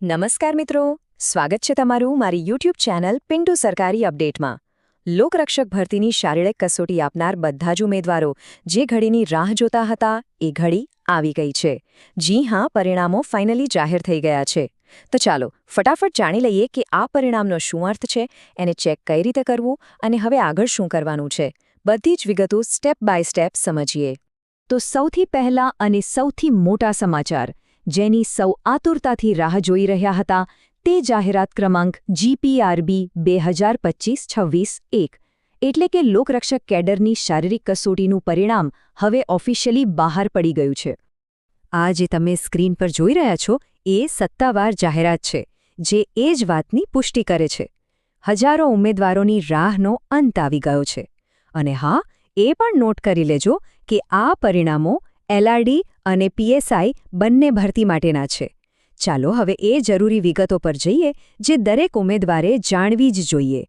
નમસ્કાર મિત્રો, સ્વાગત છે તમારું મારી યુટ્યુબ ચેનલ પિન્ટુ સરકારી અપડેટમાં। લોકરક્ષક ભરતીની શારીરિક કસોટી આપનાર બધા જ ઉમેદવારો જે ઘડીની રાહ જોતા હતા એ ઘડી આવી ગઈ છે। જી હા, પરિણામો ફાઇનલી જાહેર થઈ ગયા છે। તો ચાલો ફટાફટ જાણી લઈએ કે આ પરિણામનો શું અર્થ છે, એને ચેક કઈ રીતે કરવું અને હવે આગળ શું કરવાનું છે। બધી જ વિગતો સ્ટેપ બાય સ્ટેપ સમજીએ। તો સૌથી પહેલા અને સૌથી મોટા સમાચાર, જેની સૌ આતુરતાથી રાહ જોઈ રહ્યા હતા, તે જાહેરાત ક્રમાંક GPRB 2025-26-1 એટલે કે લોકરક્ષક કેડરની શારીરિક કસોટીનું પરિણામ હવે ઓફિશિયલી બહાર પડી ગયું છે। આ જે તમે સ્ક્રીન પર જોઈ રહ્યા છો એ સત્તાવાર જાહેરાત છે, જે એ જ વાતની પુષ્ટિ કરે છે। હજારો ઉમેદવારોની રાહનો અંત આવી ગયો છે। અને હા, એ પણ નોટ કરી લેજો કે આ પરિણામો LRD અને PSI બંને ભરતી માટેના છે। ચાલો હવે એ જરૂરી વિગતો પર જઈએ જે દરેક ઉમેદવારે જાણવી જ જોઈએ।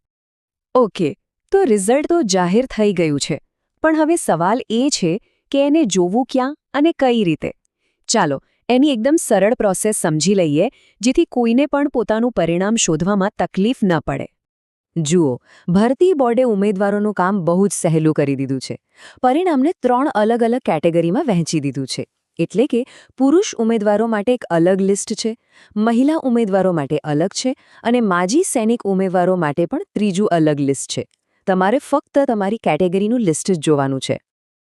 ઓકે, તો રિઝલ્ટ તો જાહેર થઈ ગયું છે, પણ હવે સવાલ એ છે કે એને જોવું ક્યાં અને કઈ રીતે। ચાલો એની એકદમ સરળ પ્રોસેસ સમજી લઈએ, જેથી કોઈને પણ પોતાનું પરિણામ શોધવામાં તકલીફ ન પડે। જુઓ, ભરતી બોર્ડે ઉમેદવારોનું કામ બહુ જ સહેલું કરી દીધું છે। પરિણામને 3 અલગ અલગ કેટેગરીમાં વહેંચી દીધું છે। એટલે કે પુરુષ ઉમેદવારો માટે એક અલગ લિસ્ટ છે, મહિલા ઉમેદવારો માટે અલગ છે અને માજી સૈનિક ઉમેદવારો માટે પણ ત્રીજું અલગ લિસ્ટ છે। તમારે ફક્ત તમારી કેટેગરીનું લિસ્ટ જ જોવાનું છે।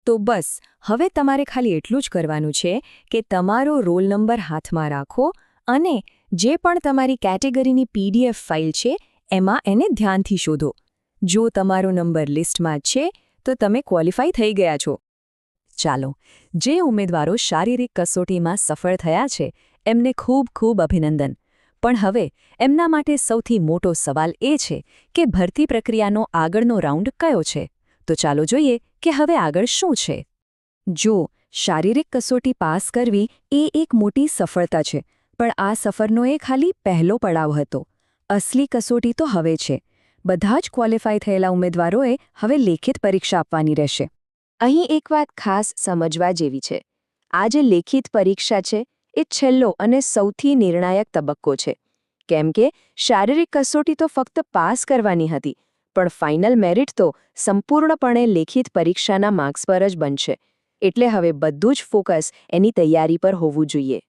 તો બસ હવે તમારે ખાલી એટલું જ કરવાનું છે કે તમારો રોલ નંબર હાથમાં રાખો અને જે પણ તમારી કેટેગરીની PDF ફાઇલ છે એમાં એને ધ્યાનથી શોધો। જો તમારો નંબર લિસ્ટમાં છે તો તમે ક્વોલિફાય થઈ ગયા છો। ચાલો, જે ઉમેદવારો શારીરિક કસોટીમાં સફળ થયા છે એમને ખૂબ ખૂબ અભિનંદન। પણ હવે એમના માટે સૌથી મોટો સવાલ એ છે કે ભરતી પ્રક્રિયાનો આગળનો રાઉન્ડ કયો છે। તો ચાલો જોઈએ કે હવે આગળ શું છે। જો શારીરિક કસોટી પાસ કરવી એ એક મોટી સફળતા છે, પણ આ સફરનો એ ખાલી પહેલો પડાવ હતો। અસલી કસોટી તો હવે છે। બધા જ ક્વોલિફાય થયેલા ઉમેદવારોએ હવે લેખિત પરીક્ષા આપવાની રહેશે। અહીં એક વાત ખાસ સમજવા જેવી છે, આ જે લેખિત પરીક્ષા છે એ છેલ્લો અને સૌથી નિર્ણાયક તબક્કો છે, કેમ કે શારીરિક કસોટી તો ફક્ત પાસ કરવાની હતી, પણ ફાઇનલ મેરિટ તો સંપૂર્ણપણે લેખિત પરીક્ષાના માર્ક્સ પર જ બનશે। એટલે હવે બધું જ ફોકસ એની તૈયારી પર હોવું જોઈએ।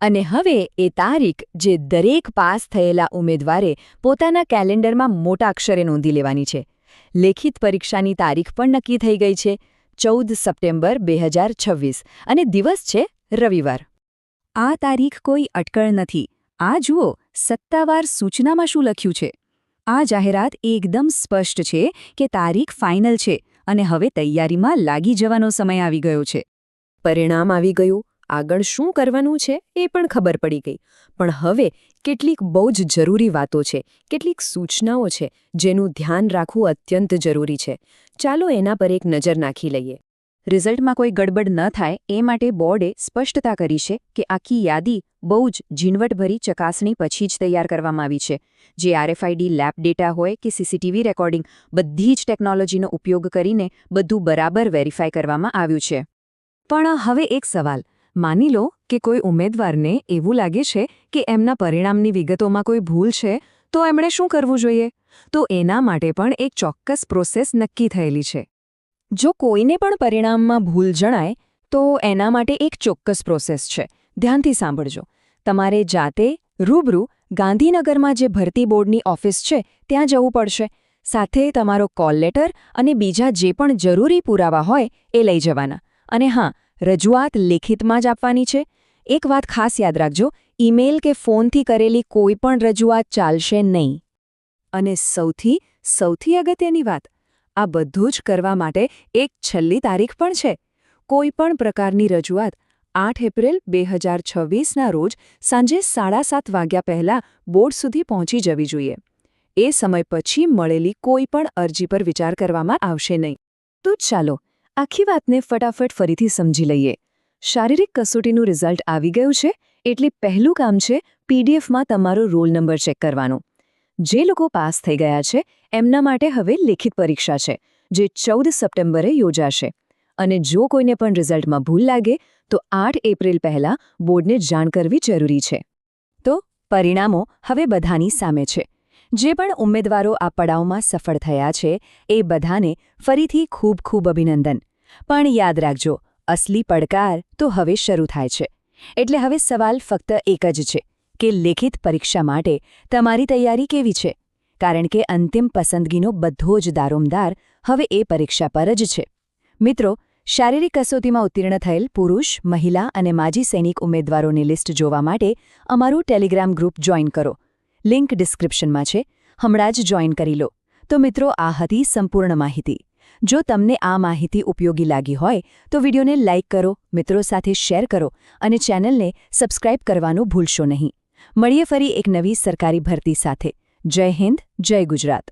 અને હવે એ તારીખ જે દરેક પાસ થયેલા ઉમેદવારે પોતાના કેલેન્ડરમાં મોટા અક્ષરે નોંધી લેવાની છે। લેખિત પરીક્ષાની તારીખ પણ નક્કી થઈ ગઈ છે, 14 સપ્ટેમ્બર 2026 અને દિવસ છે રવિવાર। આ તારીખ કોઈ અટકળ નથી। આ જુઓ, સત્તાવાર સૂચનામાં શું લખ્યું છે। આ જાહેરાત એકદમ સ્પષ્ટ છે કે તારીખ ફાઇનલ છે અને હવે તૈયારીમાં લાગી જવાનો સમય આવી ગયો છે। પરિણામ આવી ગયું, આગળ શું કરવાનું છે એ પણ ખબર પડી ગઈ, પણ હવે કેટલીક બહુ જ જરૂરી વાતો છે, કેટલીક સૂચનાઓ છે જેનું ધ્યાન રાખવું અત્યંત જરૂરી છે। ચાલો એના પર એક નજર નાખી લઈએ। રિઝલ્ટમાં કોઈ ગડબડ ન થાય એ માટે બોર્ડે સ્પષ્ટતા કરી છે કે આખી યાદી બહુ જ ઝીણવટભરી ચકાસણી પછી જ તૈયાર કરવામાં આવી છે। જે RFID લેબ ડેટા હોય કે CCTV રેકોર્ડિંગ, બધી જ ટેકનોલોજીનો ઉપયોગ કરીને બધું બરાબર વેરીફાઈ કરવામાં આવ્યું છે। પણ હવે એક સવાલ, માની લો કે કોઈ ઉમેદવારને એવું લાગે છે કે એમના પરિણામની વિગતોમાં કોઈ ભૂલ છે, તો એમણે શું કરવું જોઈએ? તો એના માટે પણ એક ચોક્કસ પ્રોસેસ નક્કી થયેલી છે। જો કોઈને પણ પરિણામમાં ભૂલ જણાય તો એના માટે એક ચોક્કસ પ્રોસેસ છે। ધ્યાનથી સાંભળજો। તમારે જાતે રૂબરૂ ગાંધીનગરમાં જે ભરતી બોર્ડની ઓફિસ છે ત્યાં જવું પડશે। સાથે તમારો કોલ લેટર અને બીજા જે પણ જરૂરી પુરાવા હોય એ લઈ જવાના। અને હા, રજૂઆત લેખિતમાં જ આપવાની છે। એક વાત ખાસ યાદ રાખજો, ઈમેલ કે ફોનથી કરેલી કોઈ પણ રજૂઆત ચાલશે નહીં। અને સૌથી અગત્યની વાત, આ બધું જ કરવા માટે એક છેલ્લી તારીખ પણ છે। કોઈ પણ પ્રકારની રજૂઆત 8 એપ્રિલ 2026ના રોજ સાંજે 7:30 વાગ્યા પહેલાં બોર્ડ સુધી પહોંચી જવી જોઈએ। એ સમય પછી મળેલી કોઈ પણ અરજી પર વિચાર કરવામાં આવશે નહીં। તો ચાલો આખી વાતને ફટાફટ ફરીથી સમજી લઈએ। શારીરિક કસોટીનું રિઝલ્ટ આવી ગયું છે, એટલે પહેલું કામ છે PDFમાં તમારો રોલ નંબર ચેક કરવાનો। જે લોકો પાસ થઈ ગયા છે એમના માટે હવે લેખિત પરીક્ષા છે, જે 14 સપ્ટેમ્બરે યોજાશે। અને જો કોઈને પણ રિઝલ્ટમાં ભૂલ લાગે તો 8 એપ્રિલ પહેલાં બોર્ડને જાણ કરવી જરૂરી છે। તો પરિણામો હવે બધાની સામે છે. જે પણ ઉમેદવારો આ પડાવમાં સફળ થયા છે એ બધાને ફરીથી ખૂબ ખૂબ અભિનંદન. પણ યાદ રાખજો, અસલી પડકાર તો હવે શરૂ થાય છે. એટલે હવે સવાલ ફક્ત એક જ છે કે લેખિત પરીક્ષા માટે તમારી તૈયારી કેવી છે? કારણ કે અંતિમ પસંદગીનો બધો જ દારોમદાર હવે એ પરીક્ષા પર જ છે. મિત્રો, શારીરિક કસોટીમાં ઉત્તીર્ણ થયેલ પુરુષ, મહિલા અને માજી સૈનિક ઉમેદવારોની લિસ્ટ જોવા માટે અમારું ટેલિગ્રામ ગ્રુપ જોઈન કરો. લિંક ડિસ્ક્રિપ્શનમાં છે. હમણાં જ જોઈન કરી લો. તો મિત્રો, આ હતી સંપૂર્ણ માહિતી. જો તમને આ માહિતી ઉપયોગી લાગી હોય તો વિડીયોને લાઇક કરો, મિત્રો સાથે શેર કરો અને ચેનલને સબસ્ક્રાઇબ કરવાનું ભૂલશો નહીં. મળીએ ફરી એક નવી સરકારી ભરતી સાથે. જય હિન્દ, જય ગુજરાત.